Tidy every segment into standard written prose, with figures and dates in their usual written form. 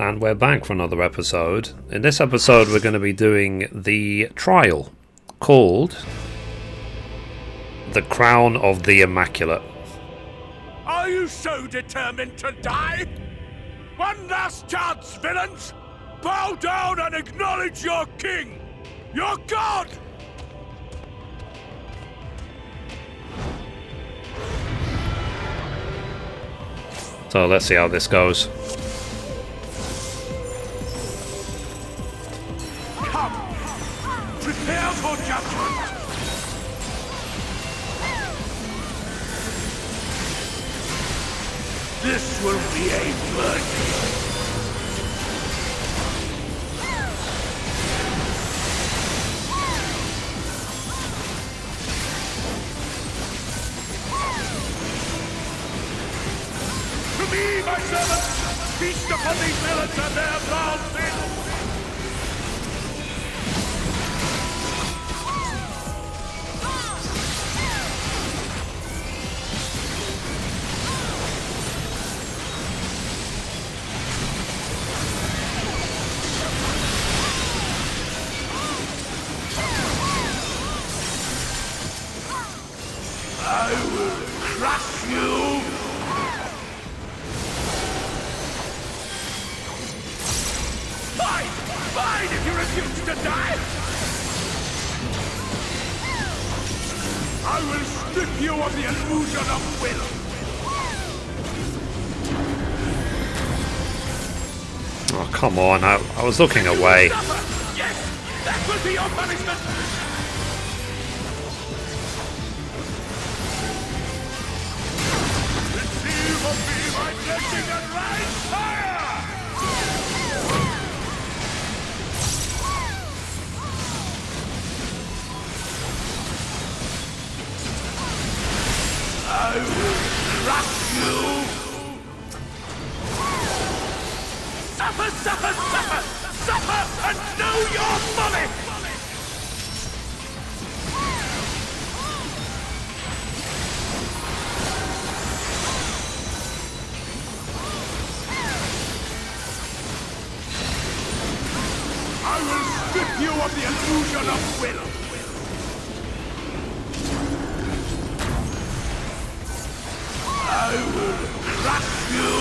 And we're back for another episode. In this episode we're going to be doing the trial called The Crown of the Immaculate. Are you so determined to die? One last chance, villains! Bow down and acknowledge your king! Your god! So let's see how this goes. Come! Prepare for judgment! This will be a bloody. To me, my servants! Feast upon these villains and their foul sins! I will crush you! Fight! Fight if you refuse to die! I will strip you of the illusion of will! Oh, come on, I was looking away. Suffer! Yes! That will be your punishment! Receive of me my blessing and rise fire! I will crush you! Suffer, suffer, suffer! Suffer and know your folly! I will strip you of the illusion of will! I will crush you!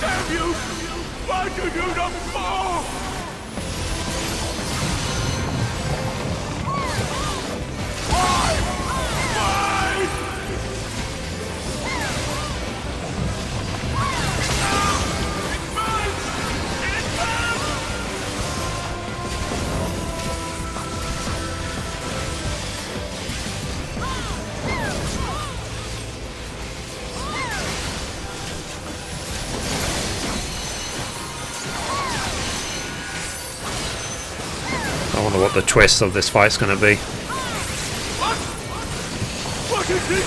Damn you! Why do you not fall? Why? Why? It burns! It burns! I wonder what the twist of this fight's going to be. What? What is this?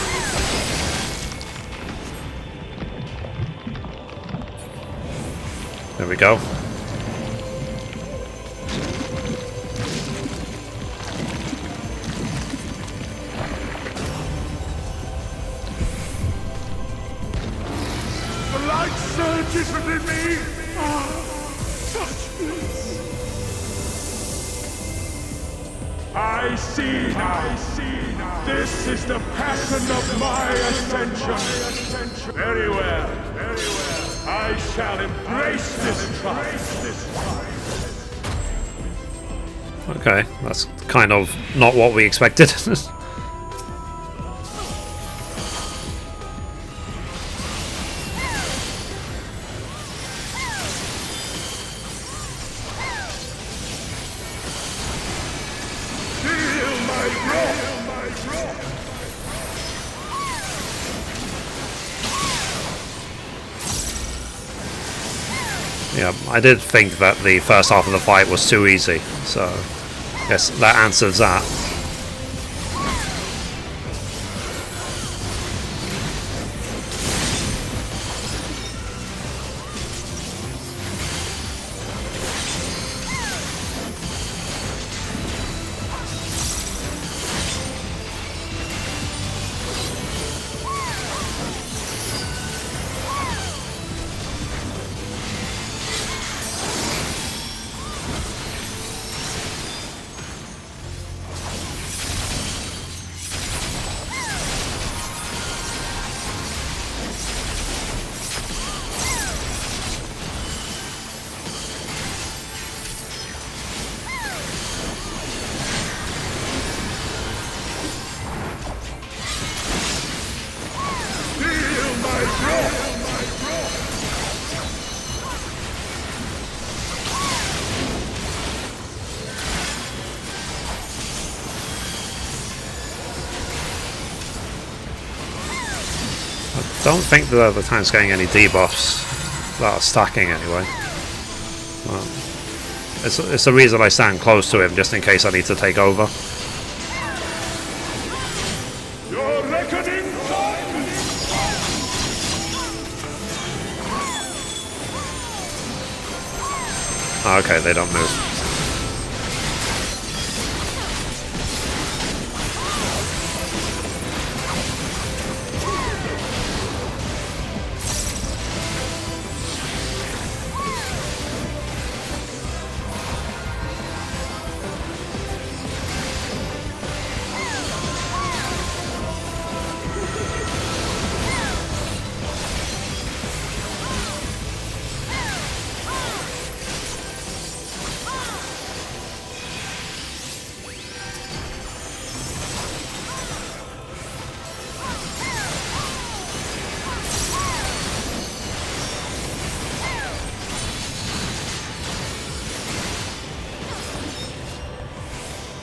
There we go. The light surges within me! Touch this! I see now! This is the pattern of my ascension! Very well, very well. I shall embrace this trial! Okay, that's kind of not what we expected. Yeah, I did think that the first half of the fight was too easy, so I guess that answers that. don't think the tank's getting any debuffs that are stacking anyway. Well, it's the reason I stand close to him, just in case I need to take over. Your reckoning time! Oh, okay, they don't move.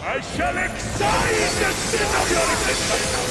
I shall excite the sin of your existence!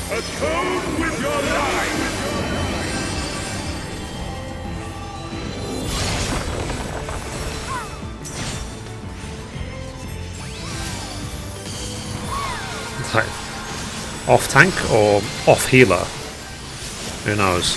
Atone with your life! Off tank or off healer? Who knows?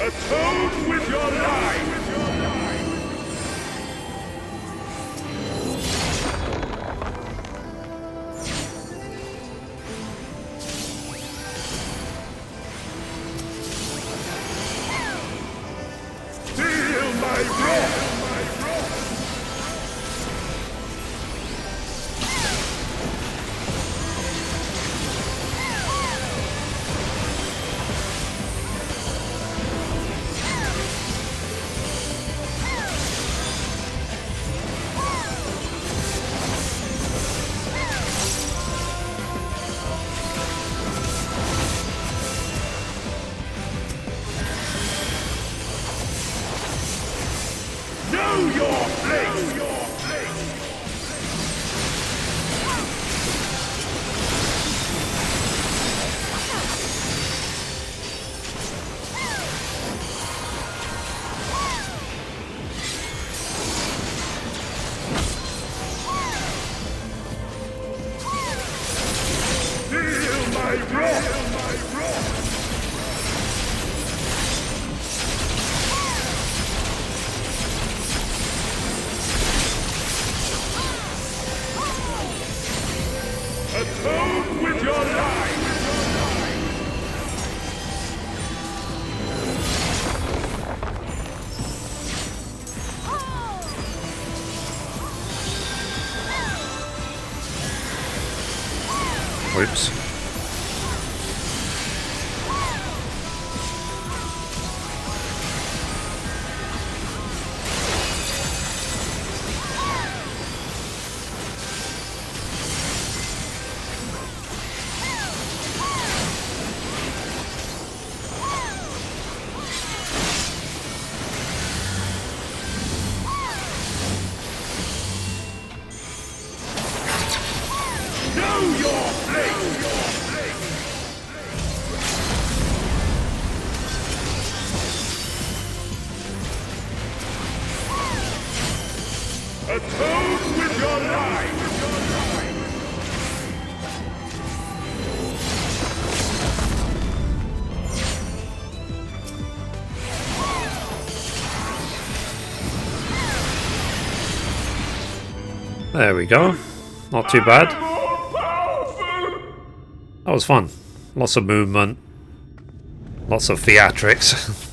Atone with your life! Feel my wrath! Know your place! Feel my wrath! Atone with your life! Oops. Atone with your life! There we go. Not too bad. That was fun. Lots of movement. Lots of theatrics.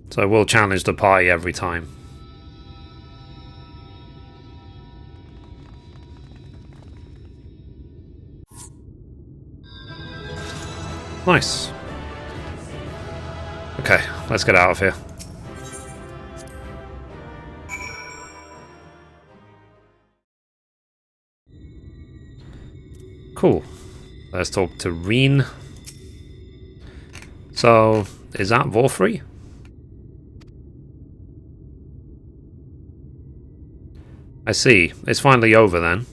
So we'll challenge the party every time. Nice. Okay, let's get out of here. Cool. Let's talk to Reen. So, is that Vorfrey? I see. It's finally over then.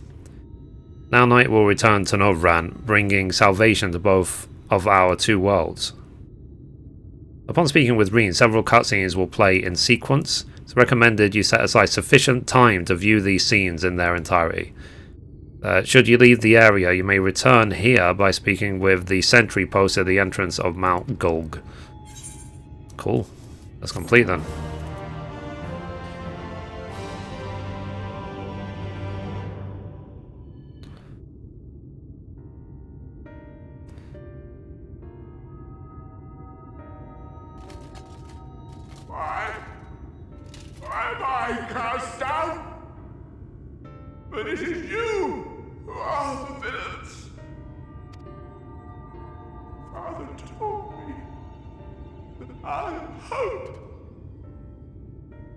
Now Night will return to Novran, bringing salvation to both of our two worlds. Upon speaking with Reen, several cutscenes will play in sequence. It's recommended you set aside sufficient time to view these scenes in their entirety. Should you leave the area, you may return here by speaking with the sentry posted at the entrance of Mount Gulg. Cool. That's complete then. Why am I cast down? But it is you who are the villains. Father told me that I am hope.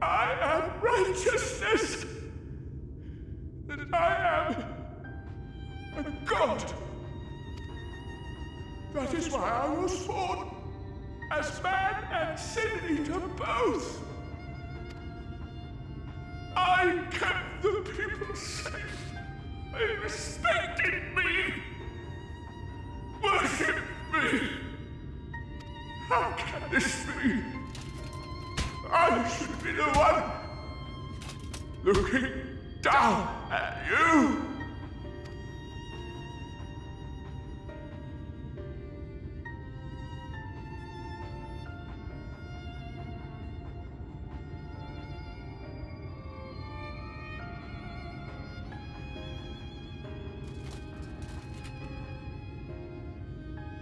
I am righteousness. That I am a god. That is why I was born, as man and sin eater both. I kept the people safe. They respected me. Worshipped me. How can this be? I should be the one looking down at you.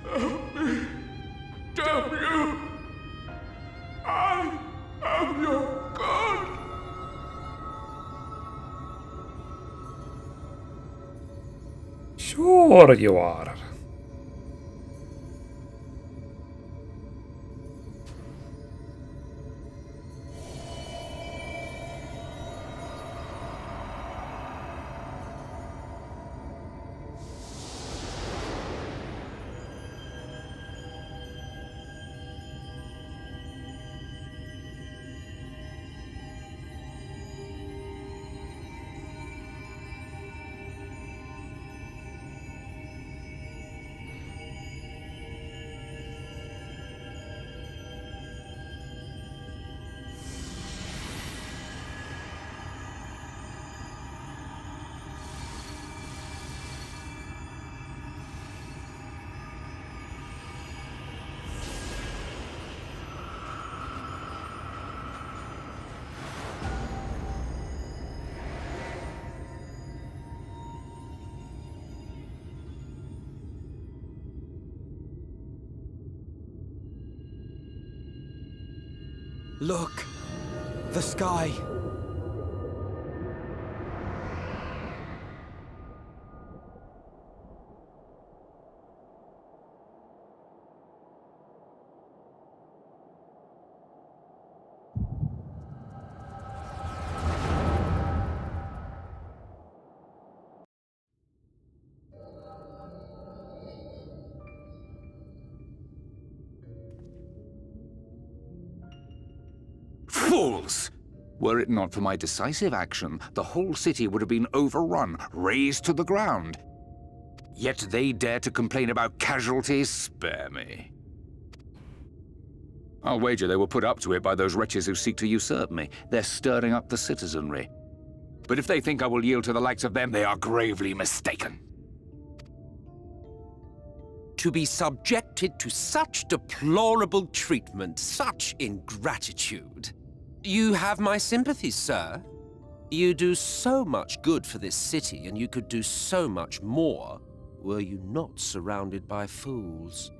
Help me. Damn you. I am your god. Sure you are. Look! The sky! Fools! Were it not for my decisive action, the whole city would have been overrun, razed to the ground. Yet they dare to complain about casualties? Spare me. I'll wager they were put up to it by those wretches who seek to usurp me. They're stirring up the citizenry. But if they think I will yield to the likes of them, they are gravely mistaken. To be subjected to such deplorable treatment, such ingratitude. You have my sympathies, sir. You do so much good for this city, and you could do so much more were you not surrounded by fools.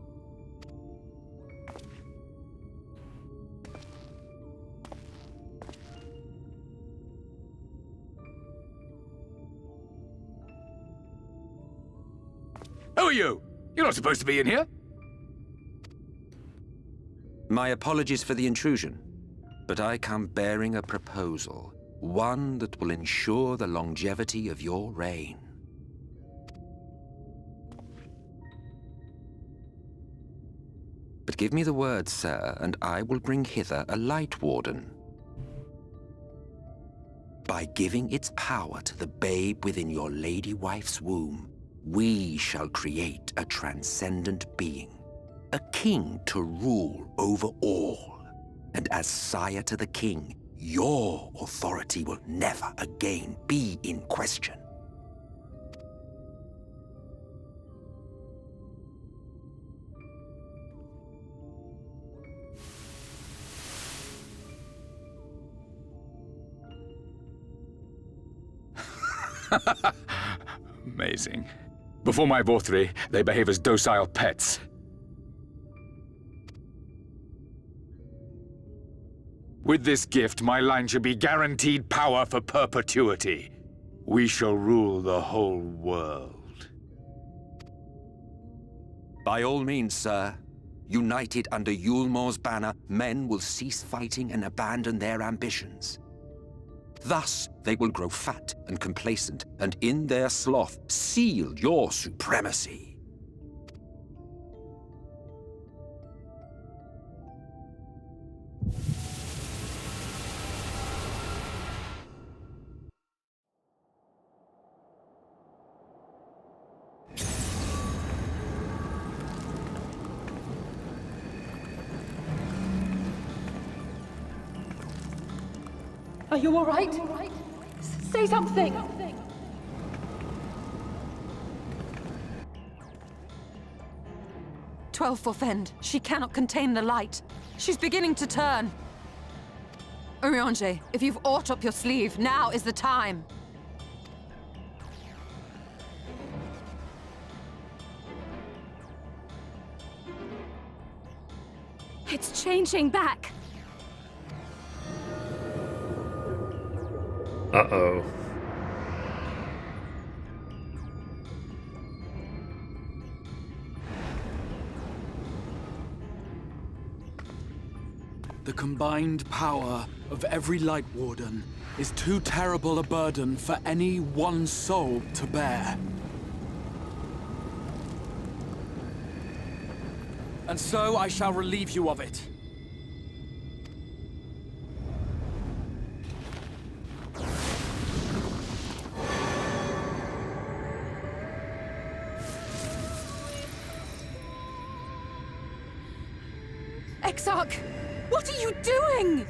Who are you? You're not supposed to be in here. My apologies for the intrusion, but I come bearing a proposal, one that will ensure the longevity of your reign. But give me the word, sir, and I will bring hither a Light Warden. By giving its power to the babe within your lady wife's womb, we shall create a transcendent being, a king to rule over all. And as sire to the king, your authority will never again be in question. Amazing. Before my Mithrie, they behave as docile pets. With this gift, my line should be guaranteed power for perpetuity. We shall rule the whole world. By all means, sir. United under Yulmor's banner, men will cease fighting and abandon their ambitions. Thus, they will grow fat and complacent, and in their sloth, seal your supremacy. Are you all right? Say something! "12 Forfend. She cannot contain the light. She's beginning to turn. Urianger, if you've aught up your sleeve, now is the time." It's changing back. Uh-oh. The combined power of every Light Warden is too terrible a burden for any one soul to bear. And so I shall relieve you of it. Exarch, what are you doing?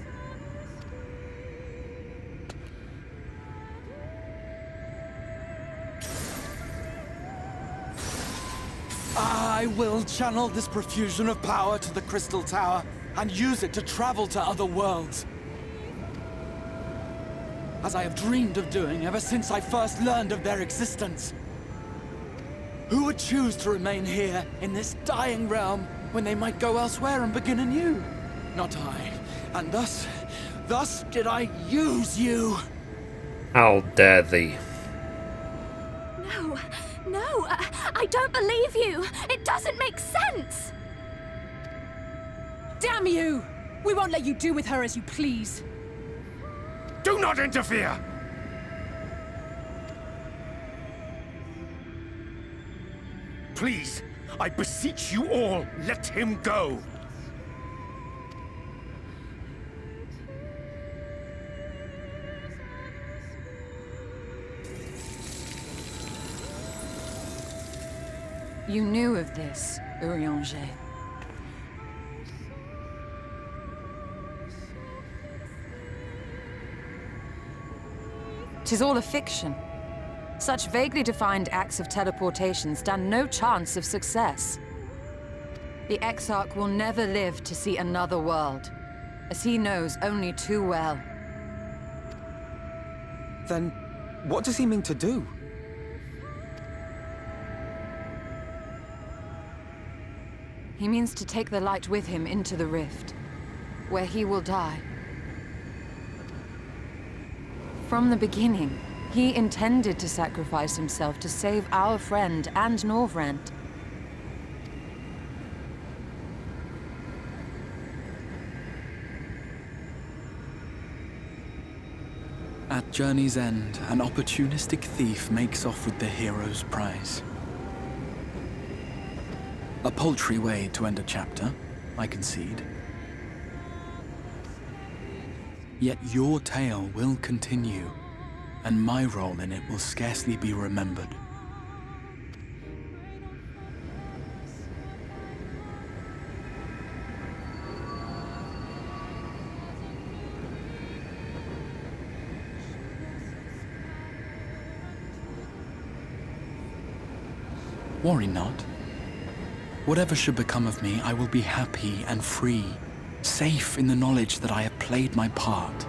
I will channel this profusion of power to the Crystal Tower and use it to travel to other worlds. As I have dreamed of doing ever since I first learned of their existence. Who would choose to remain here in this dying realm when they might go elsewhere and begin anew? Not I. And thus did I use you. How dare thee? No, I don't believe you. It doesn't make sense. Damn you! We won't let you do with her as you please. Do not interfere! Please, I beseech you all, let him go! You knew of this, Urianger. 'Tis all a fiction. Such vaguely defined acts of teleportation stand no chance of success. The Exarch will never live to see another world, as he knows only too well. Then, what does he mean to do? He means to take the light with him into the Rift, where he will die. From the beginning, he intended to sacrifice himself to save our friend and Norvrent. At journey's end, an opportunistic thief makes off with the hero's prize. A paltry way to end a chapter, I concede. Yet your tale will continue, and my role in it will scarcely be remembered. Worry not. Whatever should become of me, I will be happy and free, safe in the knowledge that I have played my part.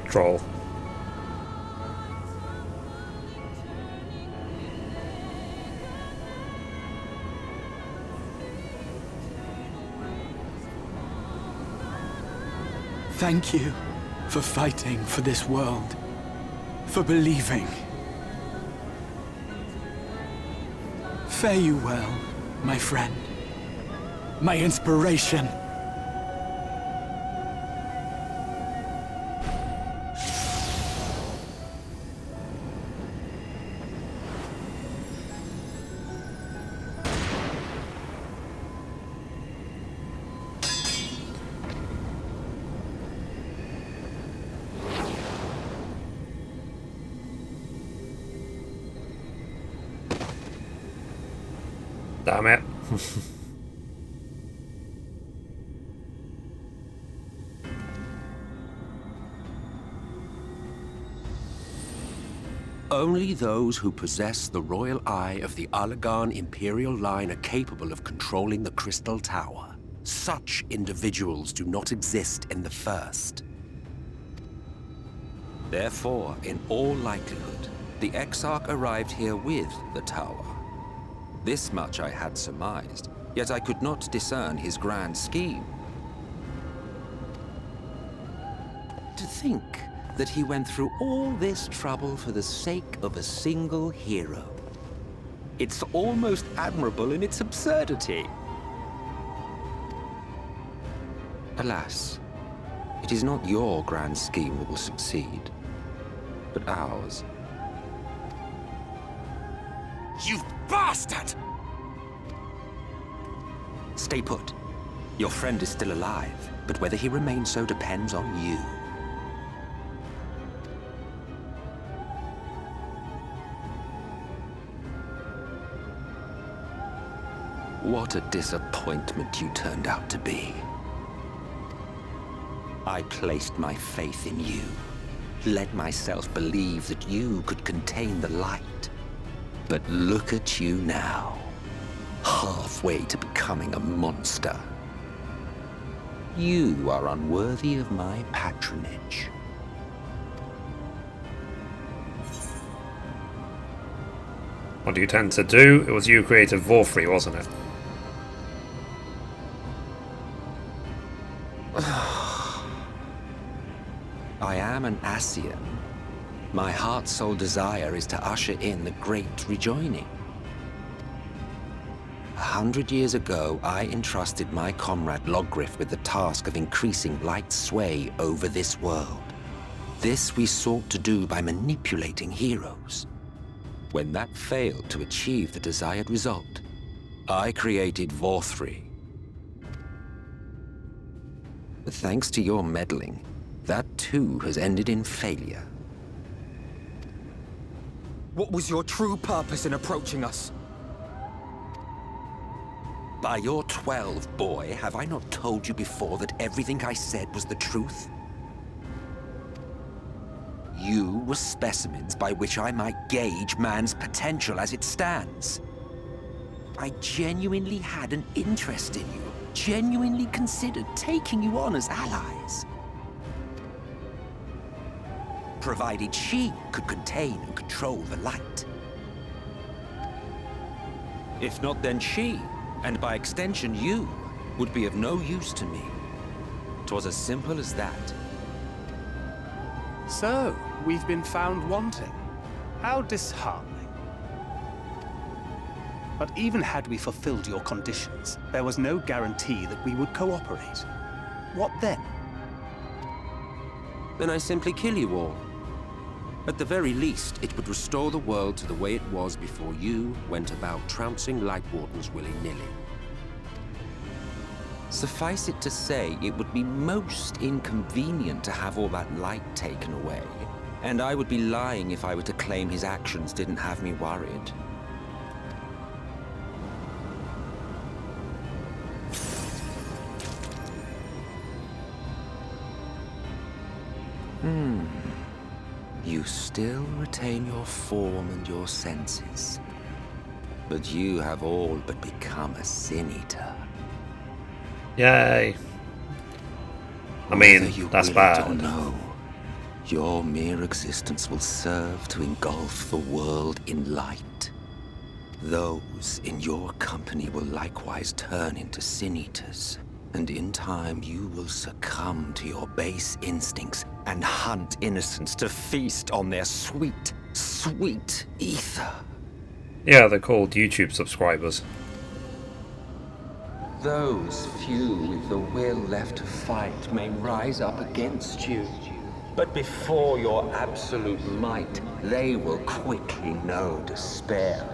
Troll. Thank you for fighting for this world, for believing. Fare you well, my friend, my inspiration. Damn it. Only those who possess the royal eye of the Allagan Imperial line are capable of controlling the Crystal Tower. Such individuals do not exist in the First. Therefore, in all likelihood, the Exarch arrived here with the tower. This much I had surmised, yet I could not discern his grand scheme. To think that he went through all this trouble for the sake of a single hero. It's almost admirable in its absurdity. Alas, it is not your grand scheme that will succeed, but ours. You bastard! Stay put. Your friend is still alive, but whether he remains so depends on you. What a disappointment you turned out to be. I placed my faith in you, let myself believe that you could contain the light. But look at you now, halfway to becoming a monster. You are unworthy of my patronage. What do you tend to do? It was you who created Vorfrey, wasn't it? I am an Ascian. My heart's sole desire is to usher in the Great Rejoining. 100 years ago, I entrusted my comrade Logriff with the task of increasing light's sway over this world. This we sought to do by manipulating heroes. When that failed to achieve the desired result, I created Mithrie. But thanks to your meddling, that too has ended in failure. What was your true purpose in approaching us? By your 12, boy, have I not told you before that everything I said was the truth? You were specimens by which I might gauge man's potential as it stands. I genuinely had an interest in you, genuinely considered taking you on as allies. Provided she could contain and control the light. If not, then she, and by extension you, would be of no use to me. 'Twas as simple as that. So, we've been found wanting. How disheartening. But even had we fulfilled your conditions, there was no guarantee that we would cooperate. What then? Then I simply kill you all. At the very least, it would restore the world to the way it was before you went about trouncing Light Wardens willy-nilly. Suffice it to say, it would be most inconvenient to have all that light taken away, and I would be lying if I were to claim his actions didn't have me worried. You still retain your form and your senses, but you have all but become a Sin Eater. Yay. I Whether mean, you that's will it or bad. no, your mere existence will serve to engulf the world in light. Those in your company will likewise turn into Sin Eaters, and in time you will succumb to your base instincts and hunt innocents to feast on their sweet, sweet ether. Yeah, they're called YouTube subscribers. Those few with the will left to fight may rise up against you, but before your absolute might, they will quickly know despair.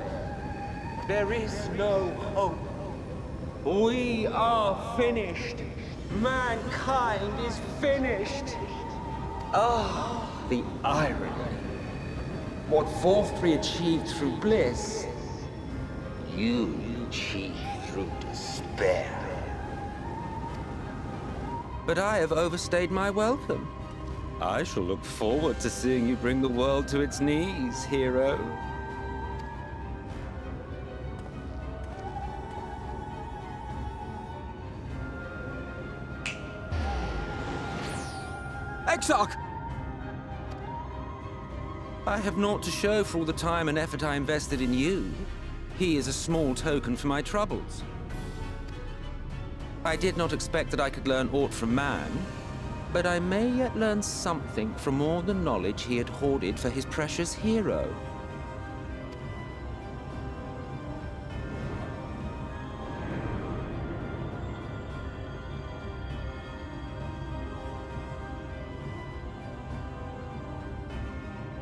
There is no hope. We are finished. Mankind is finished. Ah, the irony. What Mithrie achieved through bliss, you achieved through despair. But I have overstayed my welcome. I shall look forward to seeing you bring the world to its knees, hero. Exarch! I have naught to show for all the time and effort I invested in you. He is a small token for my troubles. I did not expect that I could learn aught from man, but I may yet learn something from all the knowledge he had hoarded for his precious hero.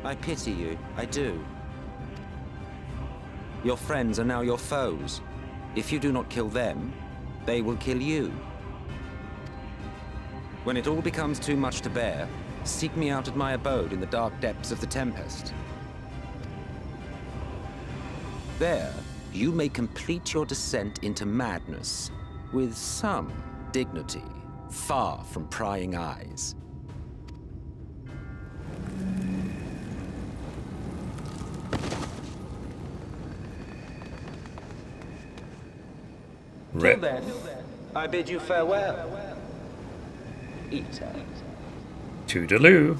I pity you, I do. Your friends are now your foes. If you do not kill them, they will kill you. When it all becomes too much to bear, seek me out at my abode in the dark depths of the Tempest. There, you may complete your descent into madness, with some dignity, far from prying eyes. Rip. Till then, I bid you farewell. Eater. Toodaloo.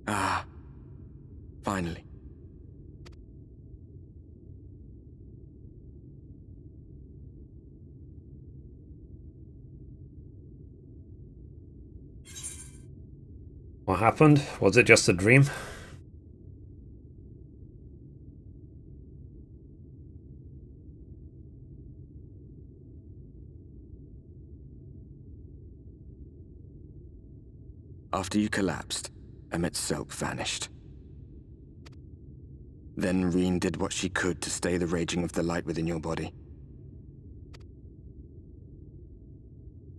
Ah, finally. What happened? Was it just a dream? After you collapsed, Emmett's self vanished. Then Reen did what she could to stay the raging of the light within your body.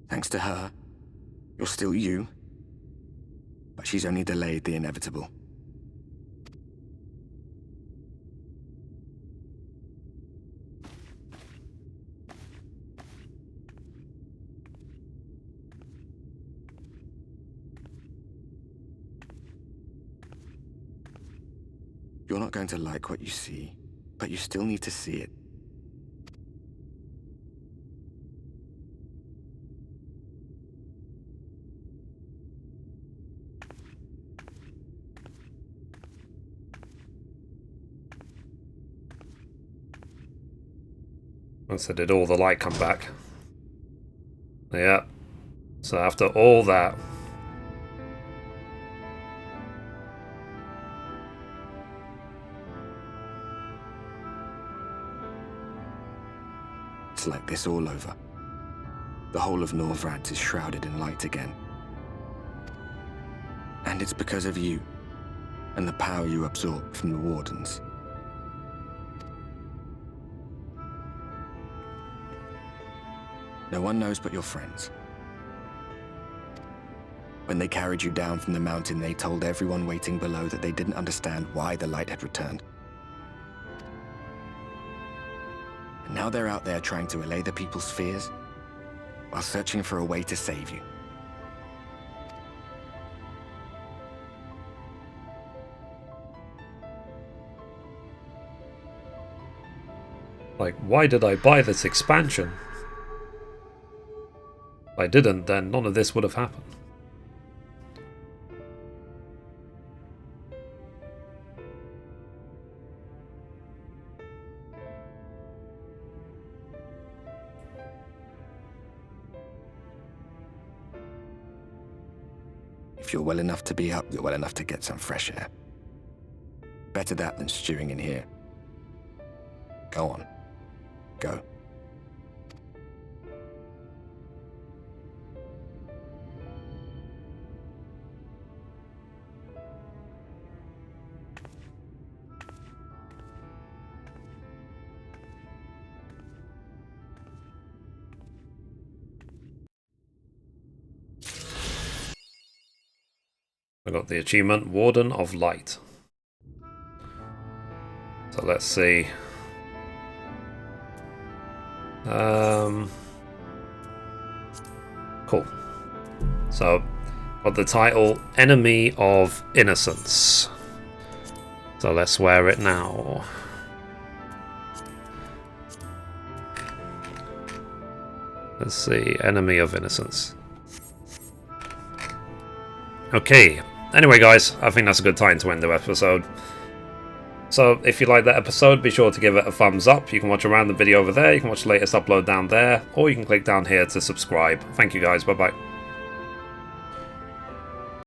Thanks to her, you're still you, but she's only delayed the inevitable. You're not going to like what you see, but you still need to see it. So did all the light come back? Yeah. So after all that... It's like this all over. The whole of Norvrad is shrouded in light again. And it's because of you, and the power you absorb from the Wardens. No one knows but your friends. When they carried you down from the mountain, they told everyone waiting below that they didn't understand why the light had returned. And now they're out there trying to allay the people's fears, while searching for a way to save you. Like, why did I buy this expansion? If I didn't, then none of this would have happened. If you're well enough to be up, you're well enough to get some fresh air. Better that than stewing in here. Go on. Go. I got the achievement Warden of Light. So let's see. Cool. So, got the title Enemy of Innocence. So let's wear it now. Let's see, Enemy of Innocence. Okay. Anyway, guys, I think that's a good time to end the episode. So, if you liked that episode, be sure to give it a thumbs up. You can watch around the video over there, you can watch the latest upload down there, or you can click down here to subscribe. Thank you guys, bye bye.